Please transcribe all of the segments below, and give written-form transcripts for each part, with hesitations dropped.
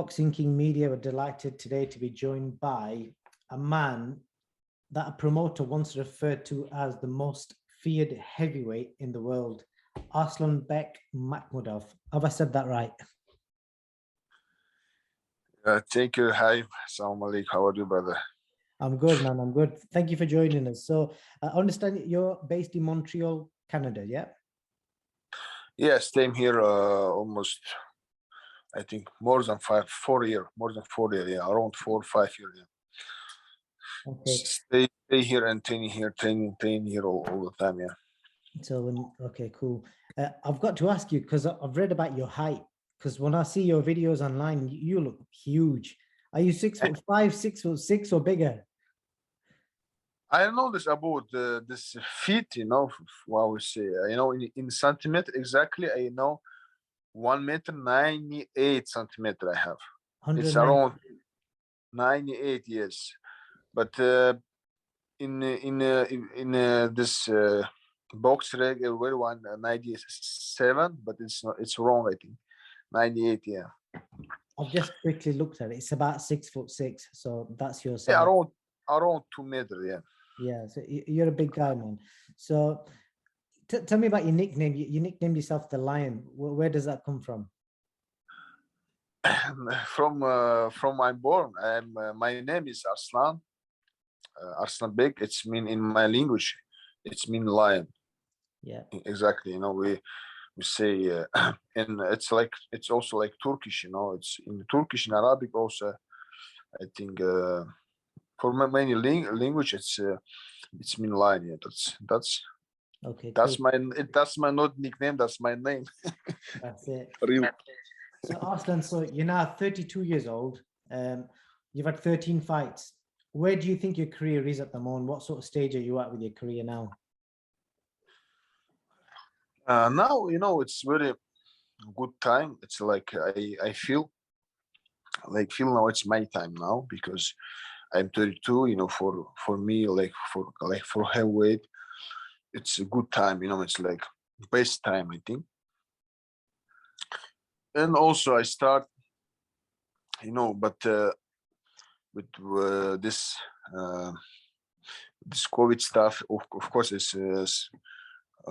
Boxing King Media were delighted today to be joined by a man that a promoter once referred to as the most feared heavyweight in the world, Arslanbek Makhmudov. Have I said that right? Thank you. Hi, Assalamu alaikum. How are you, brother? I'm good, man. I'm good. Thank you for joining us. So I understand you're based in Montreal, Canada, yeah? Yes, came here almost, I think, more than 4 years, yeah, around 4 or 5 years. Yeah. Okay. Stay here and training here all the time, yeah. So, okay, cool. I've got to ask you, because I've read about your height, because when I see your videos online, you look huge. Are you 6'5", 6'6", or bigger? I know this about this feet, what we say, in centimeter exactly, I know 1 meter 98 centimeter I have. It's around 98 years, but in this box reg very 197, but it's not, it's wrong, I think 98, yeah. I've just quickly looked at it. It's about 6'6", so that's your size. Yeah, around 2 meters, yeah. Yeah, so you're a big guy, man. So tell me about your nickname. You nicknamed yourself the Lion. Where does that come from? From my born. My name is Arslan. Arslanbek. It's mean in my language. It's mean lion. Yeah. Exactly. We say, and it's also like Turkish. It's in Turkish and Arabic also. I think for many language, it's mean lion. Yeah, that's okay. That's cool. that's my not nickname. That's my name. That's it. Real. So Arslan, so you're now 32 years old. You've had 13 fights. Where do you think your career is at the moment? What sort of stage are you at with your career now? Now, it's very good time. It's like I feel now it's my time now because I'm 32. For me, for heavyweight, it's a good time. It's like best time, I think. And also I start, but with this COVID stuff, of course, it's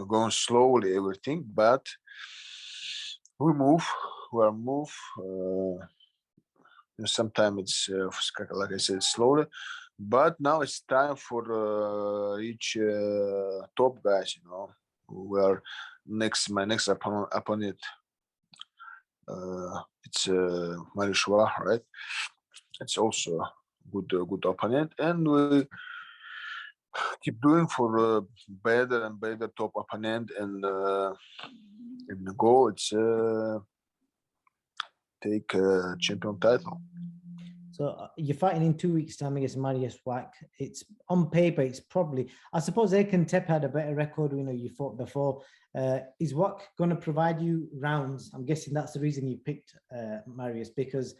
going slowly, everything, but we are move. Sometimes it's like I said, slowly, but now it's time for reach top guys. Who are my next opponent. It's marius, right? It's also a good opponent, and we keep doing for better and better top opponent, and the goal it's take a champion title. So you're fighting in 2 weeks' time against Marius Swack. It's on paper, it's probably, I suppose Erkan Tepe had a better record. You fought before. Is Swack going to provide you rounds? I'm guessing that's the reason you picked Marius, because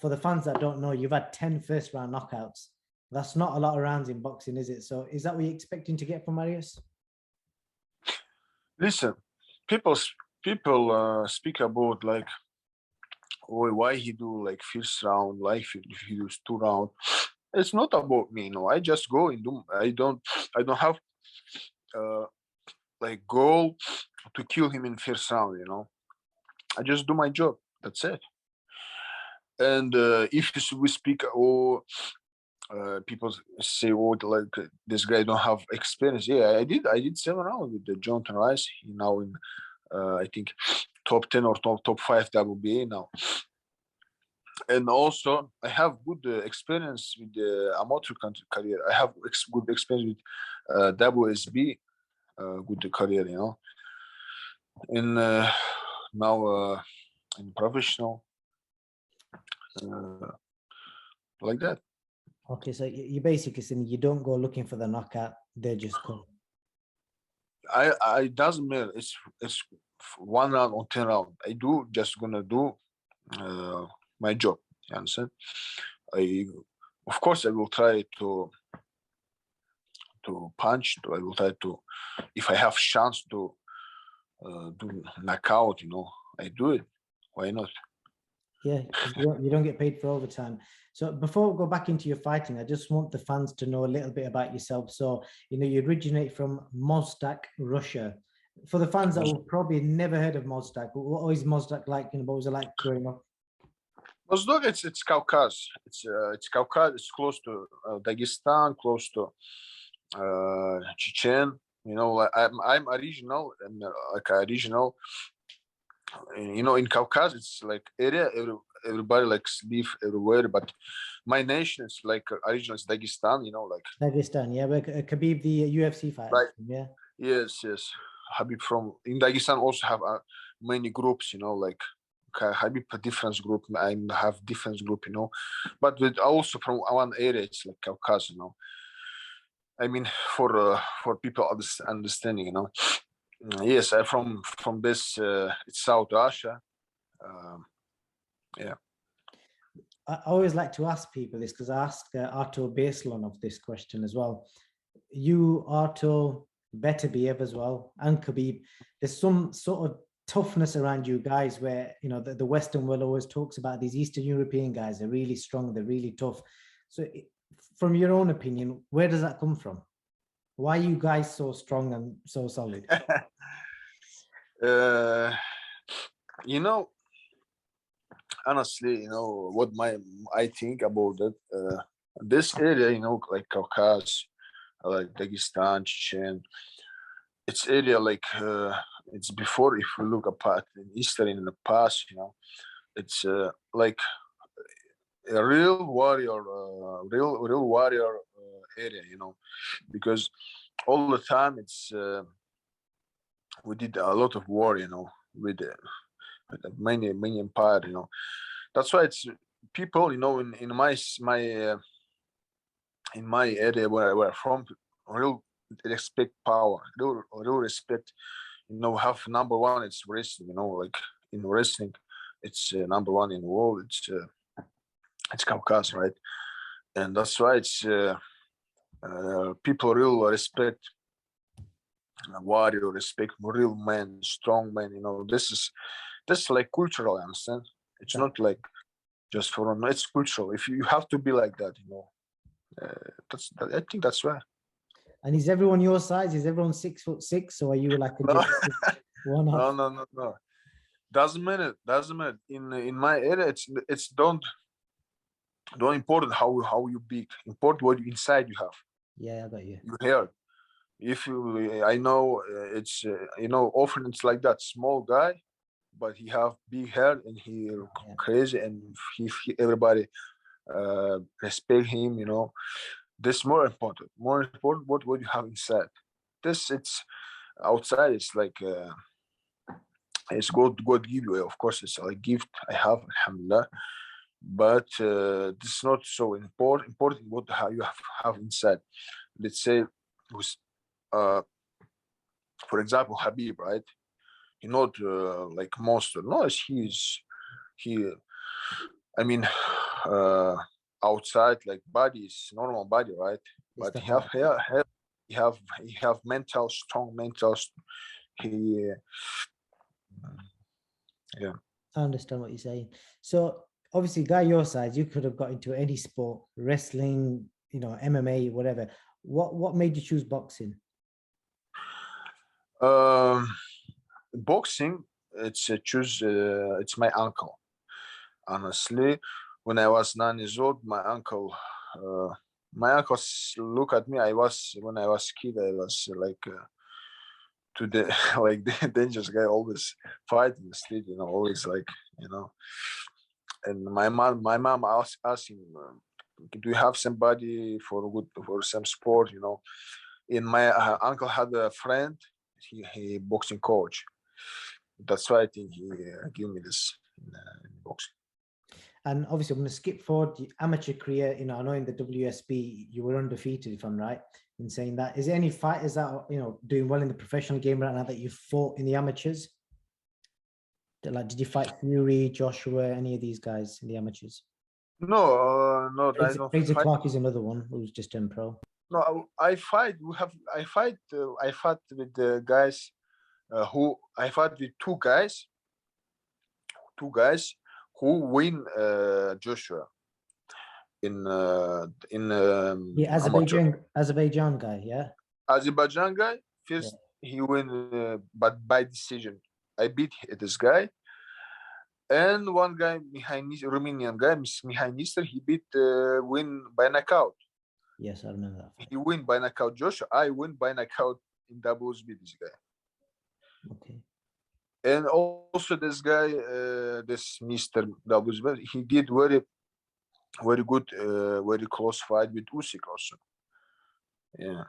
for the fans that don't know, you've had 10 first round knockouts. That's not a lot of rounds in boxing, is it? So is that what you're expecting to get from Marius? Listen, people speak about like, oh, why he do like first round, like if he does 2 rounds. It's not about me, I just go and do. I don't have like goal to kill him in first round. I just do my job. That's it. And if we speak, people say, oh, like this guy don't have experience. Yeah, I did 7 rounds with the Jonathan Rice. He now in I think top 10 or top 5 WBA now. And also I have good experience with the amateur career. I have good experience with WSB, good career, and now in professional, like that. Okay, so you basically saying you don't go looking for the knockout; they just come. I doesn't matter. It's 1 round or 10 round. I do just gonna do my job. You understand? Of course I will try to punch. I will try to, if I have chance to do knockout. I do it. Why not? Yeah, because you don't get paid for overtime. So before we go back into your fighting, I just want the fans to know a little bit about yourself. So, you originate from Mostak, Russia. For the fans that have probably never heard of Mostak, what is Mostak like? What was it like growing up? Mozdok, it's Caucasus. It's Caucasus. It's close to Dagestan, close to Chechen. Like I'm original and like original. In Caucasus, it's like area. Everybody likes live everywhere, but my nation is like original is Dagestan. Like Dagestan, yeah. Where Khabib, the UFC fighter, like yeah. yes. Habib from in Dagestan also have many groups. Like Habib a different group. I have different group. But with also from one area, it's like Caucasus. I mean, for people understanding. Yes, I'm from this. It's South Russia. Yeah. I always like to ask people this because I asked Arto Baselon this question as well. You, Arto, Beterbiev as well, and Khabib, there's some sort of toughness around you guys where, the Western world always talks about these Eastern European guys. They're really strong, they're really tough. So from your own opinion, where does that come from? Why are you guys so strong and so solid? Honestly, what I think about that this area, like Caucasus, like Dagestan, Chechen, it's area like it's before. If we look apart in history in the past, it's like a real warrior, real warrior area, because all the time it's we did a lot of war, with many empire, That's why it's people, in my area where I'm from, real respect power, real respect. Have number one. It's wrestling. Like in wrestling, it's number one in the world. It's Caucasus, right? And that's why it's people real respect warrior, respect real men, strong men. This is like cultural. I understand. It's not like just for it's cultural. If you have to be like that, I think that's right. And is everyone your size? Is everyone 6'6", or are you like a one off? No. Doesn't matter. In my area, it's don't important how you big. Important what inside you have. Yeah, I got you. You heard. If you, I know it's often it's like that small guy, but he have big hair and he crazy and everybody respect him. This more important. More important what you have inside. This it's outside. It's like it's God give you. Of course, it's a gift I have, alhamdulillah. But this is not so important. Important what how you have inside. Let's say, for example, Habib, right? He's not like monster. No, he. I mean, outside like body is normal body, right? But he have mental strong mental. He yeah. I understand what you're saying. So obviously, guy your size, you could have got into any sport, wrestling, MMA, whatever. What made you choose boxing? Boxing. It's my uncle. Honestly, when I was 9 years old, my uncle look at me. When I was kid, I was like to the like the dangerous guy, always fight in the street, always like And my mom asked him, do you have somebody for some sport? And my uncle had a friend, he boxing coach. That's why I think he gave me this in boxing. And obviously, I'm going to skip forward the amateur career. I know in the WSB you were undefeated, if I'm right in saying that. Is there any fighters that are doing well in the professional game right now that you fought in the amateurs? Like, did you fight Fury, Joshua, any of these guys in the amateurs? No, no. Fraser Clark is another one who's just in pro. No, I fight. I fight with the guys who I fought with two guys who win Joshua in The amateur. Azerbaijan guy, yeah. Azerbaijan guy Yeah. first he win, but by decision. I beat this guy, and one guy behind Romanian guy, Mihai Nister, he beat win by knockout. Yes, I remember that fight. He win by knockout Joshua. I win by knockout in doubles beat this guy. Okay. And also this guy, this Mr. Doubles, he did very good, very close fight with Usyk also. Yeah.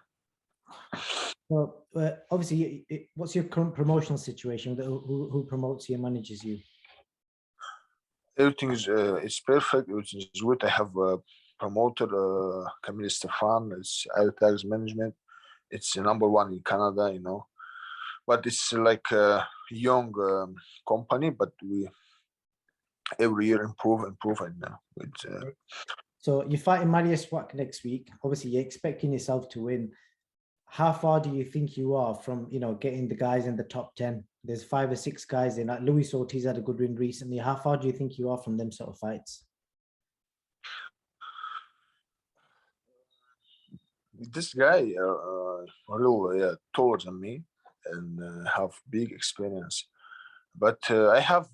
Well, obviously, what's your current promotional situation? Who promotes you and manages you? Everything is it's perfect. Everything is good. I have a promoter, Camille Stefan. It's Airtags Management. It's number one in Canada, you know. But it's like a young company, but we every year improve, and it's So you're fighting Marius Swack next week. Obviously, you're expecting yourself to win. How far do you think you are from, getting the guys in the top 10? There's 5 or 6 guys in. Like Luis Ortiz had a good win recently. How far do you think you are from them sort of fights? this guy real taller than me and have big experience. But I have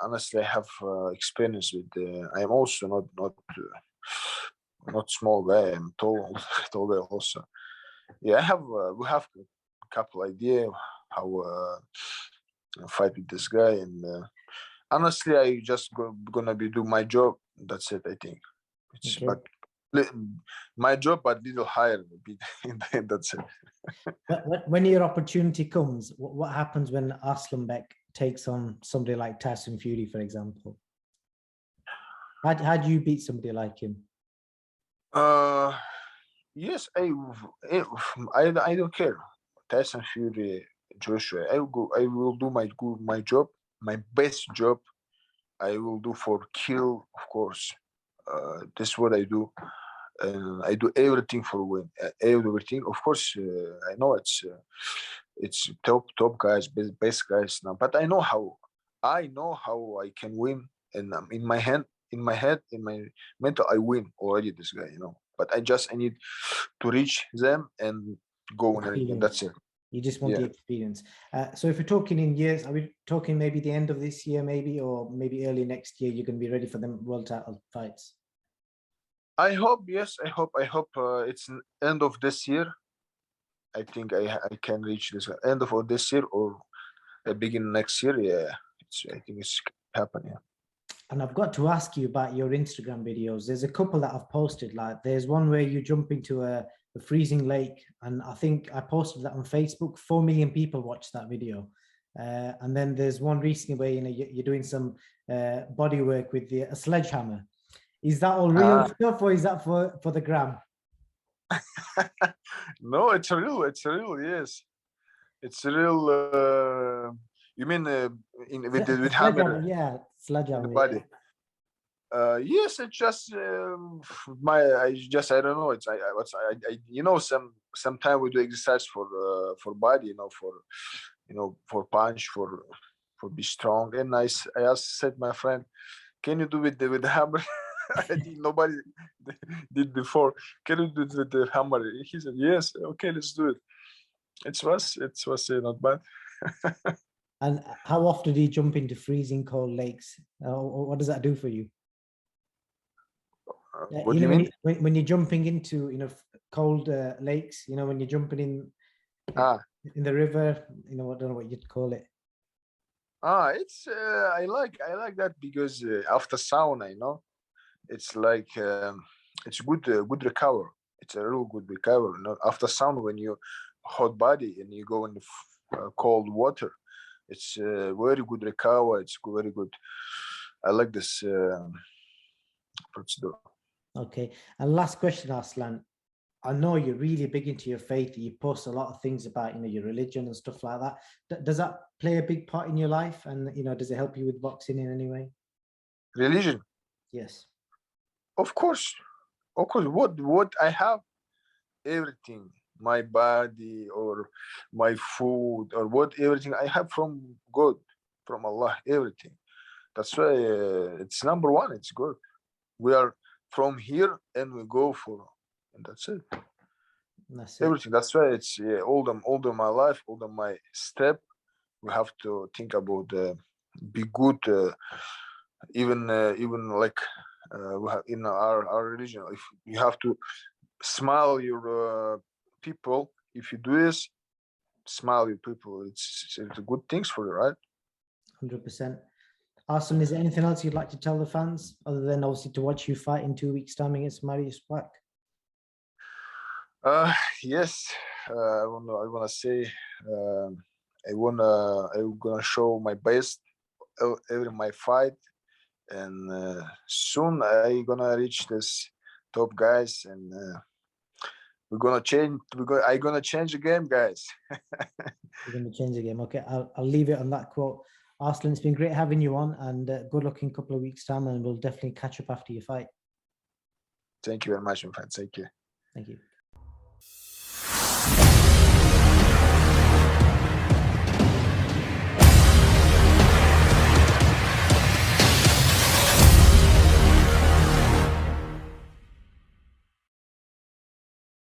honestly, I have experience with. I'm also not small guy. I'm tall, tall guy also. Yeah, I have. We have a couple idea how fight with this guy, and honestly, I just gonna be do my job. That's it. I think it's Okay. but my job, but little higher. That's it. When your opportunity comes, what happens when Arslanbek takes on somebody like Tyson Fury, for example? How do you beat somebody like him? Yes, I don't care. Tyson Fury, Joshua. I will do my job, my best job. I will do for kill, of course. This is what I do, and I do everything for win. Everything, of course. I know it's top guys, best guys now, but I know how. I know how I can win, and in my hand, in my mental, I win already. This guy, But I need to reach them and go in the ring, and Experience. that's it. You just want Yeah. the experience. So if we're talking in years, are we talking maybe the end of this year, maybe, or maybe early next year, you're going to be ready for them world title fights? I hope, yes, I hope it's end of this year. I think I can reach this end of this year or begin next year. Yeah, I think it's happening. And I've got to ask you about your Instagram videos. There's a couple that I've posted. Like there's one where you jump into a freezing lake, and I think I posted that on Facebook. 4 million people watched that video. And then there's one recently where you're doing some body work with a sledgehammer. Is that all real stuff, or is that for the gram? No, it's real. It's real. Yes, it's real. You mean with hammer? Yeah, sledgehammer. In the body. Yeah. Yes, it's just I don't know. It's sometimes we do exercise for body, for punch, for be strong. And I said my friend, can you do it with the hammer? I think nobody did before. Can you do it with the hammer? He said, yes. Okay, let's do it. It was not bad. And how often do you jump into freezing cold lakes? What does that do for you? What do you mean? When you're jumping into cold lakes, when you're jumping in the river, I don't know what you'd call it. It's I like that because after sauna, it's like it's good recover. It's a real good recover. After sauna, when you hot body and you go in the cold water, it's very good recover. It's very good. I like this procedure. Okay, and last question, Arslan. I know you're really big into your faith. You post a lot of things about your religion and stuff like that. Does that play a big part in your life? And does it help you with boxing in any way? Religion, Yes. of course, of course. What I have, everything, my body or my food or everything I have from God, from Allah, everything. That's why it's number one. It's good. We are from here and we go for, and that's it. That's it. Everything. That's why it's all the my life, all the my step. We have to think about be good. Even like we have in our religion, if you have to smile your people, if you do this, smile your people. It's good things for you, right? 100%. Arslan, is there anything else you'd like to tell the fans other than obviously to watch you fight in 2 weeks' time against Marius Swack? Yes, I wanna say I'm gonna show my best every my fight, and soon I gonna reach this top guys, and we're gonna change. I gonna change the game, guys. You're going to change the game. Okay, I'll leave it on that quote. Arslan, it's been great having you on, and good luck in a couple of weeks' time, and we'll definitely catch up after your fight. Thank you very much, my friend. Thank you. Thank you.